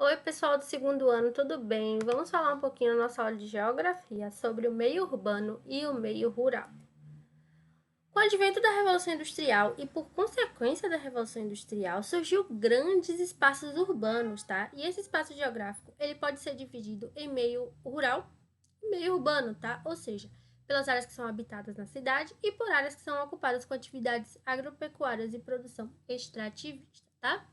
Oi, pessoal do segundo ano, tudo bem? Vamos falar um pouquinho na nossa aula de geografia sobre o meio urbano e o meio rural. Com o advento da Revolução Industrial e por consequência da Revolução Industrial, surgiu grandes espaços urbanos, tá? E esse espaço geográfico, ele pode ser dividido em meio rural e meio urbano, tá? Ou seja, pelas áreas que são habitadas na cidade e por áreas que são ocupadas com atividades agropecuárias e produção extrativista, tá?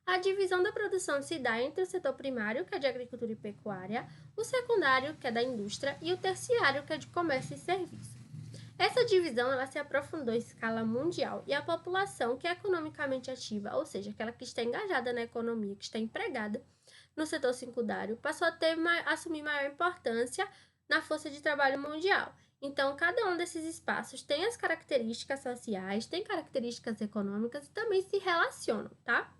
A divisão da produção se dá entre o setor primário, que é de agricultura e pecuária, o secundário, que é da indústria, e o terciário, que é de comércio e serviço. Essa divisão ela se aprofundou em escala mundial e a população que é economicamente ativa, ou seja, aquela que está engajada na economia, que está empregada no setor secundário, passou a assumir maior importância na força de trabalho mundial. Então, cada um desses espaços tem as características sociais, tem características econômicas e também se relacionam, tá?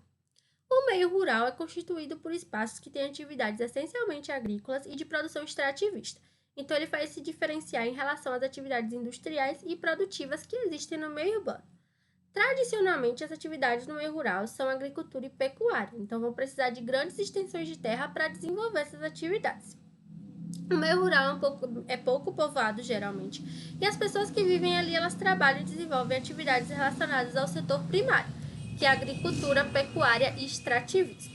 O meio rural é constituído por espaços que têm atividades essencialmente agrícolas e de produção extrativista. Então, ele faz se diferenciar em relação às atividades industriais e produtivas que existem no meio urbano. Tradicionalmente, as atividades no meio rural são agricultura e pecuária, então vão precisar de grandes extensões de terra para desenvolver essas atividades. O meio rural é pouco povoado, geralmente, e as pessoas que vivem ali, elas trabalham e desenvolvem atividades relacionadas ao setor primário, que é a agricultura, pecuária e extrativismo.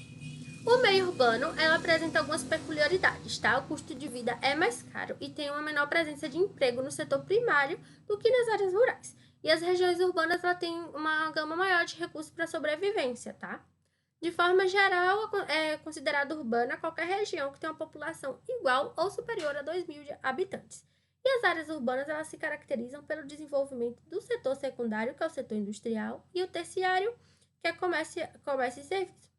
O meio urbano, ela apresenta algumas peculiaridades, tá? O custo de vida é mais caro e tem uma menor presença de emprego no setor primário do que nas áreas rurais. E as regiões urbanas, ela tem uma gama maior de recursos para sobrevivência, tá? De forma geral, é considerada urbana qualquer região que tenha uma população igual ou superior a 2.000 habitantes. E as áreas urbanas elas se caracterizam pelo desenvolvimento do setor secundário, que é o setor industrial, e o terciário, que é comércio e serviço.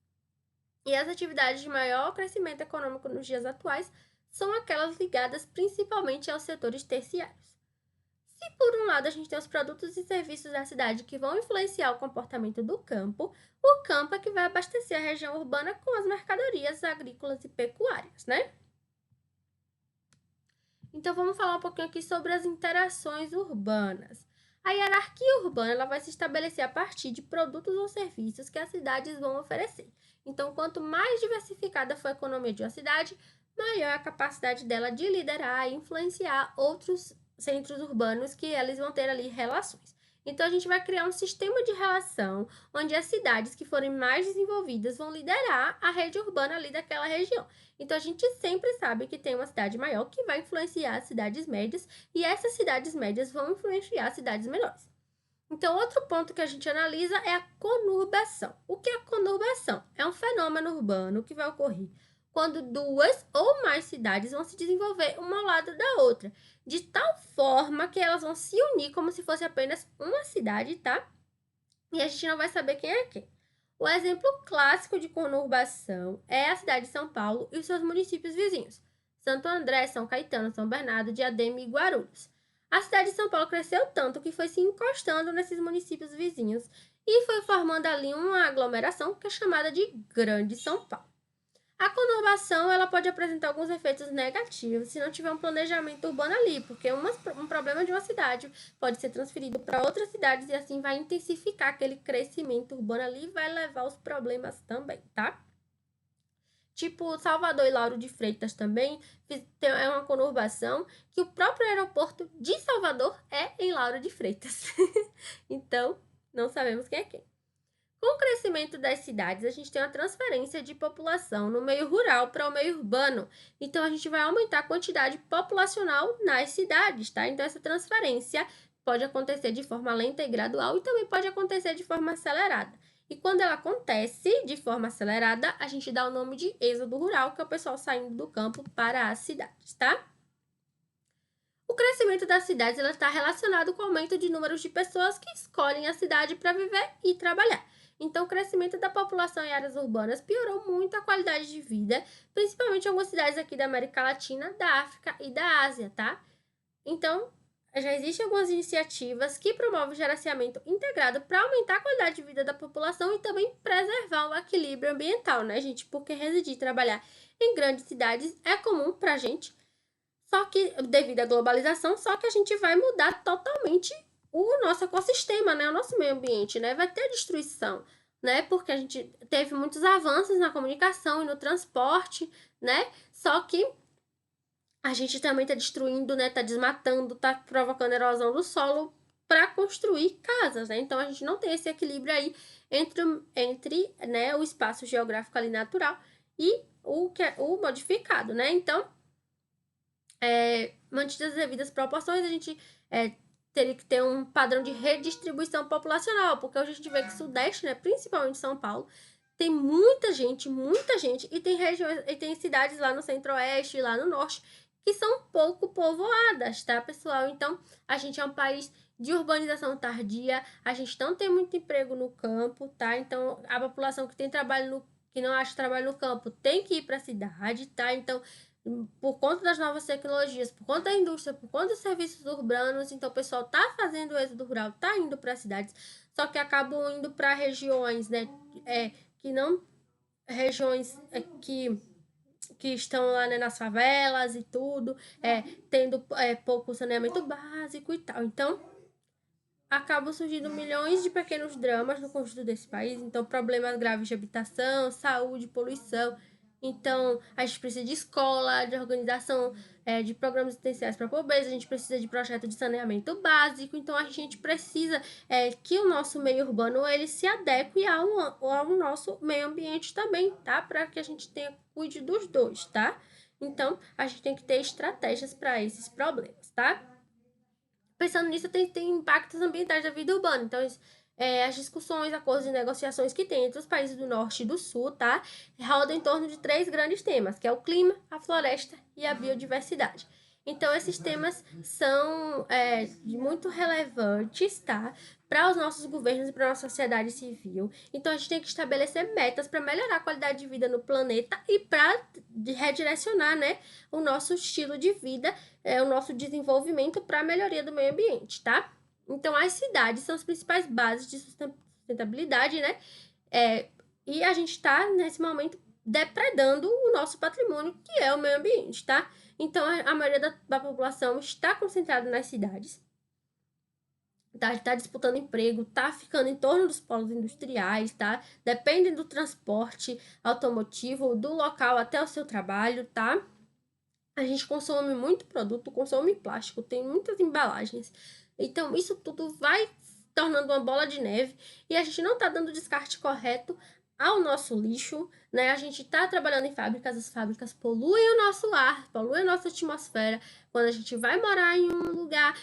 E as atividades de maior crescimento econômico nos dias atuais são aquelas ligadas principalmente aos setores terciários. Se por um lado a gente tem os produtos e serviços da cidade que vão influenciar o comportamento do campo, o campo é que vai abastecer a região urbana com as mercadorias agrícolas e pecuárias, né? Então vamos falar um pouquinho aqui sobre as interações urbanas. A hierarquia urbana ela vai se estabelecer a partir de produtos ou serviços que as cidades vão oferecer. Então, quanto mais diversificada for a economia de uma cidade, maior a capacidade dela de liderar e influenciar outros centros urbanos que eles vão ter ali relações. Então, a gente vai criar um sistema de relação onde as cidades que forem mais desenvolvidas vão liderar a rede urbana ali daquela região. Então, a gente sempre sabe que tem uma cidade maior que vai influenciar as cidades médias e essas cidades médias vão influenciar as cidades menores. Então, outro ponto que a gente analisa é a conurbação. O que é a conurbação? É um fenômeno urbano que vai ocorrer quando duas ou mais cidades vão se desenvolver uma ao lado da outra, de tal forma que elas vão se unir como se fosse apenas uma cidade, tá? E a gente não vai saber quem é quem. O exemplo clássico de conurbação é a cidade de São Paulo e os seus municípios vizinhos, Santo André, São Caetano, São Bernardo, Diadema e Guarulhos. A cidade de São Paulo cresceu tanto que foi se encostando nesses municípios vizinhos e foi formando ali uma aglomeração que é chamada de Grande São Paulo. A conurbação ela pode apresentar alguns efeitos negativos se não tiver um planejamento urbano ali, porque um problema de uma cidade pode ser transferido para outras cidades e assim vai intensificar aquele crescimento urbano ali e vai levar os problemas também, tá? Tipo, Salvador e Lauro de Freitas também é uma conurbação que o próprio aeroporto de Salvador é em Lauro de Freitas. Então, não sabemos quem é quem. Com o crescimento das cidades, a gente tem uma transferência de população no meio rural para o meio urbano. Então, a gente vai aumentar a quantidade populacional nas cidades, tá? Então, essa transferência pode acontecer de forma lenta e gradual e também pode acontecer de forma acelerada. E quando ela acontece de forma acelerada, a gente dá o nome de êxodo rural, que é o pessoal saindo do campo para as cidades, tá? O crescimento das cidades está relacionado com o aumento de números de pessoas que escolhem a cidade para viver e trabalhar. Então, o crescimento da população em áreas urbanas piorou muito a qualidade de vida, principalmente em algumas cidades aqui da América Latina, da África e da Ásia, tá? Então, já existem algumas iniciativas que promovem o gerenciamento integrado para aumentar a qualidade de vida da população e também preservar o equilíbrio ambiental, né, gente? Porque residir e trabalhar em grandes cidades é comum para a gente, só que, devido à globalização, só que a gente vai mudar totalmente o nosso ecossistema, né? O nosso meio ambiente, né? Vai ter destruição. né? Porque a gente teve muitos avanços na comunicação e no transporte, né? Só que a gente também está destruindo, né? Está desmatando, está provocando erosão do solo para construir casas, né? Então a gente não tem esse equilíbrio aí entre né, o espaço geográfico ali natural e o modificado, né? Então, mantidas as devidas proporções, a gente teria que ter um padrão de redistribuição populacional, porque hoje a gente vê que o Sudeste, né, principalmente São Paulo, tem muita gente, e tem regiões, e tem cidades lá no Centro-Oeste, lá no Norte, que são pouco povoadas, tá, pessoal? Então, a gente é um país de urbanização tardia, a gente não tem muito emprego no campo, tá? Então, a população que tem que não acha trabalho no campo tem que ir para a cidade, tá? Então, por conta das novas tecnologias, por conta da indústria, por conta dos serviços urbanos, então o pessoal tá fazendo o êxodo rural, tá indo para cidades, só que acabam indo para regiões, né, que não regiões que estão lá, né, nas favelas e tudo, tendo pouco saneamento básico e tal. Então, acabam surgindo milhões de pequenos dramas no conjunto desse país. Então, problemas graves de habitação, saúde, poluição. Então, a gente precisa de escola, de organização de programas essenciais para a pobreza, a gente precisa de projeto de saneamento básico. Então, a gente precisa que o nosso meio urbano ele se adeque ao nosso meio ambiente também, tá? Para que a gente cuide dos dois, tá? Então, a gente tem que ter estratégias para esses problemas, tá? Pensando nisso, tem impactos ambientais da vida urbana. Então, as discussões, acordos e negociações que tem entre os países do norte e do sul, tá? Rodam em torno de 3 grandes temas, que é o clima, a floresta e a biodiversidade. Então, esses temas são muito relevantes, tá? Para os nossos governos e para a nossa sociedade civil. Então, a gente tem que estabelecer metas para melhorar a qualidade de vida no planeta e para redirecionar, né, o nosso estilo de vida, o nosso desenvolvimento para a melhoria do meio ambiente, tá? Então, as cidades são as principais bases de sustentabilidade, né? E a gente está, nesse momento, depredando o nosso patrimônio, que é o meio ambiente, tá? Então, a maioria da população está concentrada nas cidades, tá disputando emprego, tá ficando em torno dos polos industriais, tá? Dependem do transporte automotivo, do local até o seu trabalho, tá? A gente consome muito produto, consome plástico, tem muitas embalagens. Então, isso tudo vai tornando uma bola de neve e a gente não está dando o descarte correto ao nosso lixo, né? A gente está trabalhando em fábricas, as fábricas poluem o nosso ar, poluem a nossa atmosfera. Quando a gente vai morar em um lugar,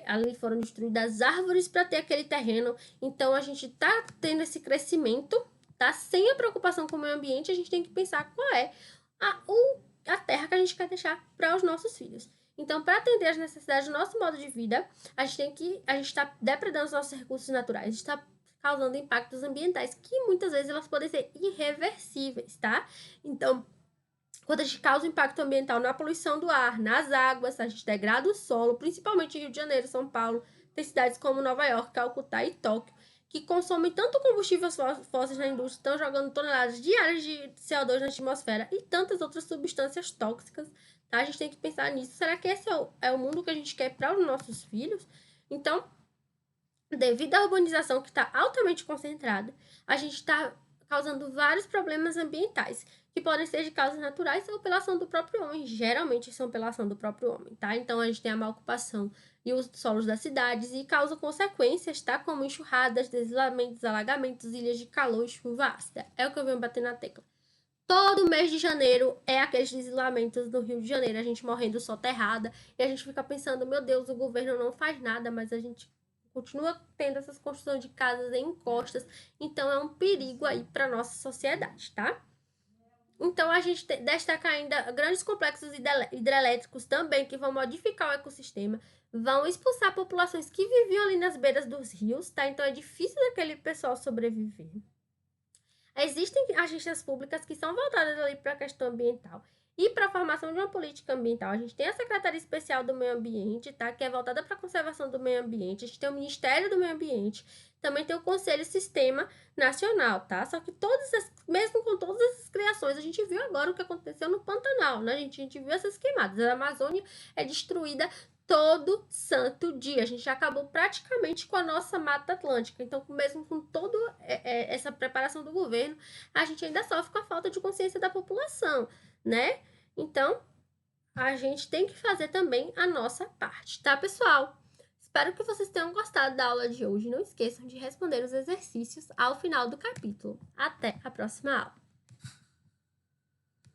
ali foram destruídas árvores para ter aquele terreno. Então, a gente está tendo esse crescimento, tá? Sem a preocupação com o meio ambiente, a gente tem que pensar qual é a terra que a gente quer deixar para os nossos filhos. Então, para atender às necessidades do nosso modo de vida, a gente está depredando os nossos recursos naturais, está causando impactos ambientais que muitas vezes elas podem ser irreversíveis, tá? Então, quando a gente causa impacto ambiental na poluição do ar, nas águas, a gente degrada o solo, principalmente em Rio de Janeiro, São Paulo, tem cidades como Nova York, Calcutá e Tóquio, que consomem tanto combustíveis fósseis na indústria, estão jogando toneladas diárias de CO2 na atmosfera e tantas outras substâncias tóxicas, tá? A gente tem que pensar nisso. Será que esse é o mundo que a gente quer para os nossos filhos? Então, devido à urbanização que está altamente concentrada, a gente está causando vários problemas ambientais, que podem ser de causas naturais ou pela ação do próprio homem. Geralmente são pela ação do próprio homem, tá? Então, a gente tem a má ocupação e os solos das cidades e causa consequências, tá? Como enxurradas, deslizamentos, alagamentos, ilhas de calor e chuva ácida. É o que eu venho bater na tecla. Todo mês de janeiro é aqueles deslizamentos do Rio de Janeiro, a gente morrendo soterrada, e a gente fica pensando, meu Deus, o governo não faz nada, mas a gente continua tendo essas construções de casas em encostas, então é um perigo aí para nossa sociedade, tá? Então, a gente destaca ainda grandes complexos hidrelétricos também, que vão modificar o ecossistema, vão expulsar populações que viviam ali nas beiras dos rios, tá? Então, é difícil daquele pessoal sobreviver. Existem agências públicas que são voltadas ali para a questão ambiental e para a formação de uma política ambiental. A gente tem a Secretaria Especial do Meio Ambiente, tá? Que é voltada para a conservação do meio ambiente. A gente tem o Ministério do Meio Ambiente. Também tem o Conselho Sistema Nacional, tá? Só que mesmo com todas essas criações, a gente viu agora o que aconteceu no Pantanal, né? A gente viu essas queimadas. A Amazônia é destruída todo santo dia. A gente já acabou praticamente com a nossa Mata Atlântica. Então, mesmo com toda essa preparação do governo, a gente ainda sofre com a falta de consciência da população, né? Então, a gente tem que fazer também a nossa parte, tá, pessoal? Espero que vocês tenham gostado da aula de hoje. Não esqueçam de responder os exercícios ao final do capítulo. Até a próxima aula!